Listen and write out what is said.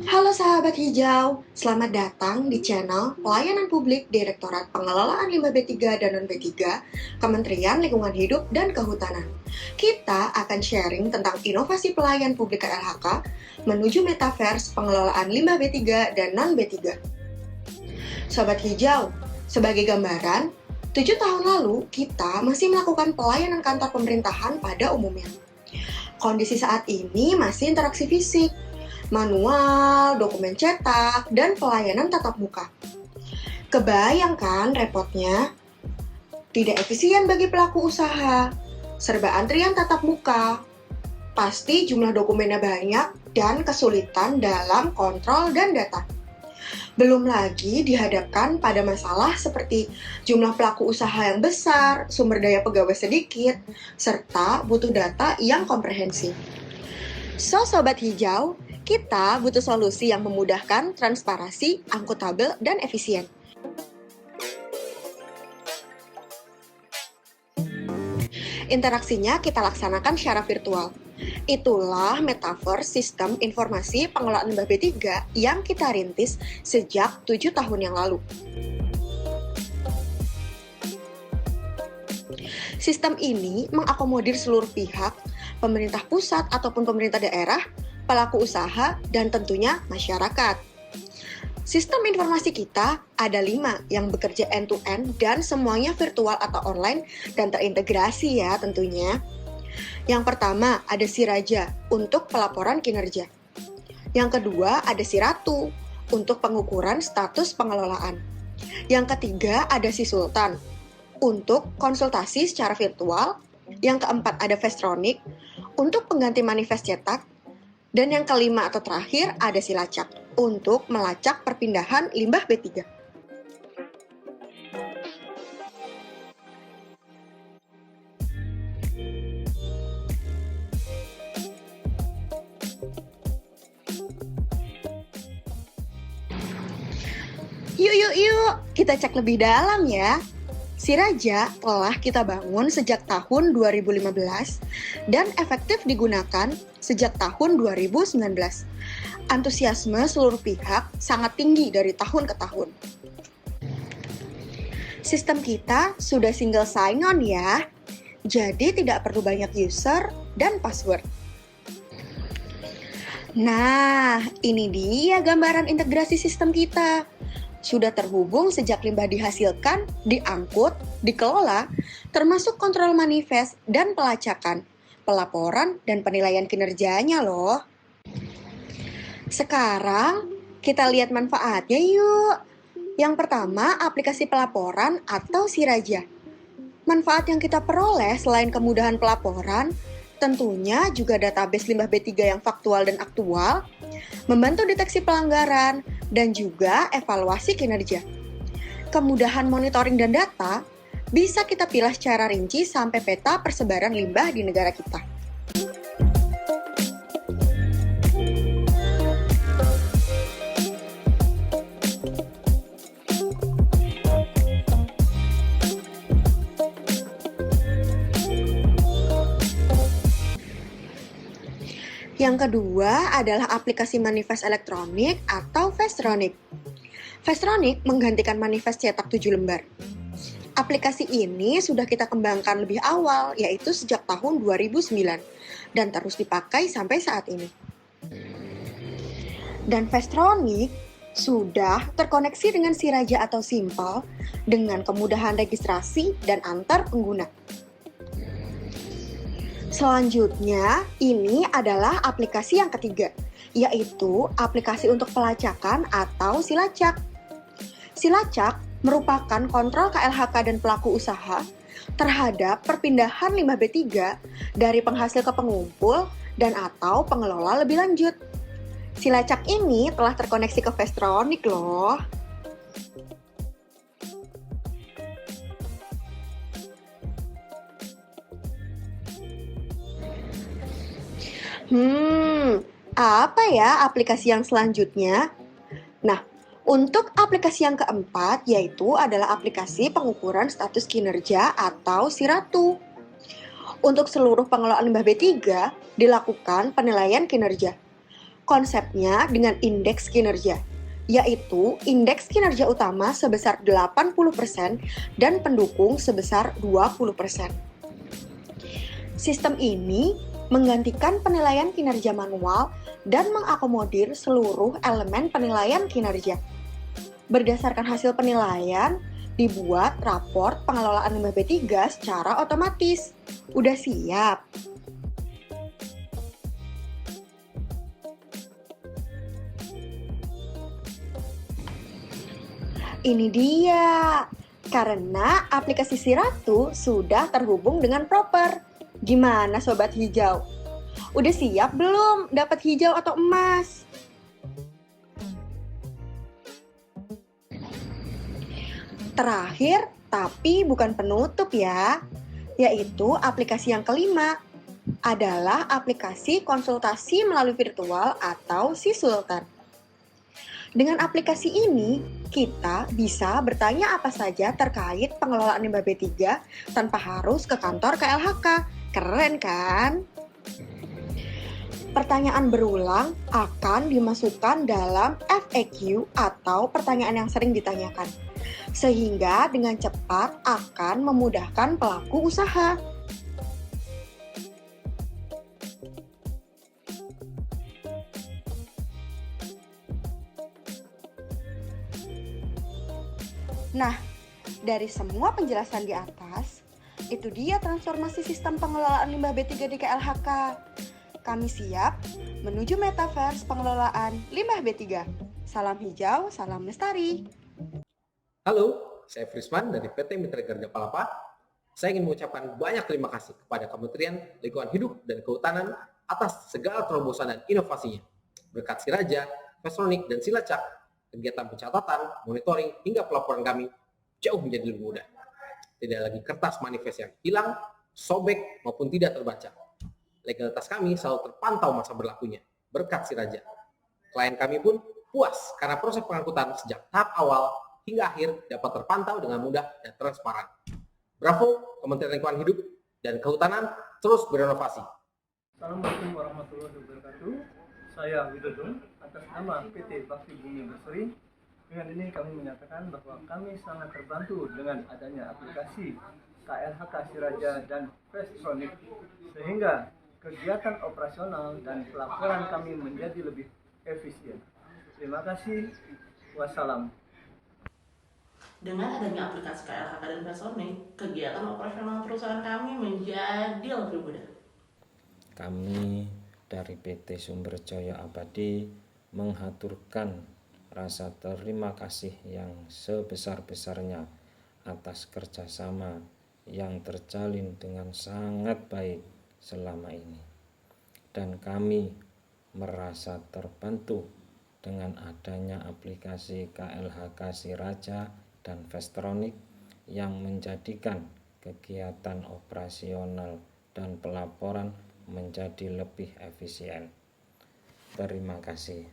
Halo sahabat hijau, selamat datang di channel Pelayanan Publik Direktorat Pengelolaan Limbah B3 dan Non-B3, Kementerian Lingkungan Hidup dan Kehutanan. Kita akan sharing tentang inovasi pelayan publik KLHK menuju metaverse pengelolaan limbah B3 dan non-B3. Sobat hijau, sebagai gambaran, 7 tahun lalu kita masih melakukan pelayanan kantor pemerintahan pada umumnya. Kondisi saat ini masih interaksi fisik, manual, dokumen cetak, dan pelayanan tatap muka. Kebayangkan repotnya? Tidak efisien bagi pelaku usaha, serba antrian tatap muka, pasti jumlah dokumennya banyak dan kesulitan dalam kontrol dan data. Belum lagi dihadapkan pada masalah seperti jumlah pelaku usaha yang besar, sumber daya pegawai sedikit, serta butuh data yang komprehensif. Sobat hijau, kita butuh solusi yang memudahkan, transparansi, akuntabel, dan efisien. Interaksinya kita laksanakan secara virtual. Itulah metaverse sistem informasi pengelolaan limbah B3 yang kita rintis sejak 7 tahun yang lalu. Sistem ini mengakomodir seluruh pihak, pemerintah pusat ataupun pemerintah daerah, pelaku usaha, dan tentunya masyarakat. Sistem informasi kita ada 5 yang bekerja end-to-end dan semuanya virtual atau online dan terintegrasi ya tentunya. Yang pertama ada si Raja untuk pelaporan kinerja. Yang kedua ada si Ratu untuk pengukuran status pengelolaan. Yang ketiga ada si Sultan untuk konsultasi secara virtual. Yang keempat ada Vestronic untuk pengganti manifest cetak. Dan yang kelima atau terakhir ada si Lacak untuk melacak perpindahan limbah B3. Yuk, kita cek lebih dalam ya. Si Raja telah kita bangun sejak tahun 2015 dan efektif digunakan sejak tahun 2019. Antusiasme seluruh pihak sangat tinggi dari tahun ke tahun. Sistem kita sudah single sign-on ya, jadi tidak perlu banyak user dan password. Nah, ini dia gambaran integrasi sistem kita. Sudah terhubung sejak limbah dihasilkan, diangkut, dikelola, termasuk kontrol manifest dan pelacakan, pelaporan, dan penilaian kinerjanya loh. Sekarang, kita lihat manfaatnya yuk. Yang pertama, aplikasi pelaporan atau si Raja. Manfaat yang kita peroleh selain kemudahan pelaporan, tentunya juga database limbah B3 yang faktual dan aktual, membantu deteksi pelanggaran, dan juga evaluasi kinerja. Kemudahan monitoring dan data bisa kita pilih secara rinci sampai peta persebaran limbah di negara kita. Yang kedua adalah aplikasi manifest elektronik atau Vestronic. Vestronic menggantikan manifest cetak 7 lembar. Aplikasi ini sudah kita kembangkan lebih awal, yaitu sejak tahun 2009, dan terus dipakai sampai saat ini. Dan Vestronic sudah terkoneksi dengan si Raja atau Simple dengan kemudahan registrasi dan antar pengguna. Selanjutnya, ini adalah aplikasi yang ketiga, yaitu aplikasi untuk pelacakan atau si Lacak. Si Lacak merupakan kontrol KLHK dan pelaku usaha terhadap perpindahan limbah B3 dari penghasil ke pengumpul dan atau pengelola lebih lanjut. Si Lacak ini telah terkoneksi ke Vestronic loh. Apa ya aplikasi yang selanjutnya? Nah, untuk aplikasi yang keempat yaitu adalah aplikasi pengukuran status kinerja atau si Ratu. Untuk seluruh pengelolaan limbah B3 dilakukan penilaian kinerja. konsepnya dengan indeks kinerja, yaitu indeks kinerja utama sebesar 80% dan pendukung sebesar 20%. Sistem ini menggantikan penilaian kinerja manual dan mengakomodir seluruh elemen penilaian kinerja. Berdasarkan hasil penilaian, dibuat raport pengelolaan limbah B3 secara otomatis. Udah siap? Ini dia, karena aplikasi Si Ratu sudah terhubung dengan Proper. Gimana Sobat Hijau? Udah siap belum dapat hijau atau emas? Terakhir, tapi bukan penutup ya, yaitu aplikasi yang kelima, adalah aplikasi konsultasi melalui virtual atau Si Sultan. Dengan aplikasi ini, kita bisa bertanya apa saja terkait pengelolaan limbah B3 tanpa harus ke kantor KLHK. Keren kan? Pertanyaan berulang akan dimasukkan dalam FAQ atau pertanyaan yang sering ditanyakan, sehingga dengan cepat akan memudahkan pelaku usaha. Nah, dari semua penjelasan di atas, itu dia transformasi sistem pengelolaan limbah B3 di KLHK. Kami siap menuju metaverse pengelolaan limbah B3. Salam hijau, salam lestari. Halo, saya Frisman dari PT Mitra Kerja Palapa. Saya ingin mengucapkan banyak terima kasih kepada Kementerian Lingkungan Hidup dan Kehutanan atas segala terobosan dan inovasinya. Berkat Si Raja, Vestronic, dan Silacak, kegiatan pencatatan, monitoring, hingga pelaporan kami jauh menjadi lebih mudah. Tidak lagi kertas manifest yang hilang, sobek, maupun tidak terbaca. Legalitas kami selalu terpantau masa berlakunya, berkat Si Raja. Klien kami pun puas karena proses pengangkutan sejak tahap awal hingga akhir dapat terpantau dengan mudah dan transparan. Bravo, Kementerian Lingkungan Hidup dan Kehutanan terus berinovasi. Assalamualaikum warahmatullahi wabarakatuh. Saya Widodo atas nama PT Bakti Bumi Berseri. Dengan ini kami menyatakan bahwa kami sangat terbantu dengan adanya aplikasi KLHK Si Raja dan Vestronic, sehingga kegiatan operasional dan pelaporan kami menjadi lebih efisien. Terima kasih. Wassalam. Dengan adanya aplikasi KLHK dan Versonic, kegiatan operasional perusahaan kami menjadi lebih mudah. Kami dari PT Sumber Jaya Abadi menghaturkan rasa terima kasih yang sebesar-besarnya atas kerjasama yang terjalin dengan sangat baik selama ini. Dan kami merasa terbantu dengan adanya aplikasi KLHK Si Raja dan Vestronic yang menjadikan kegiatan operasional dan pelaporan menjadi lebih efisien. Terima kasih.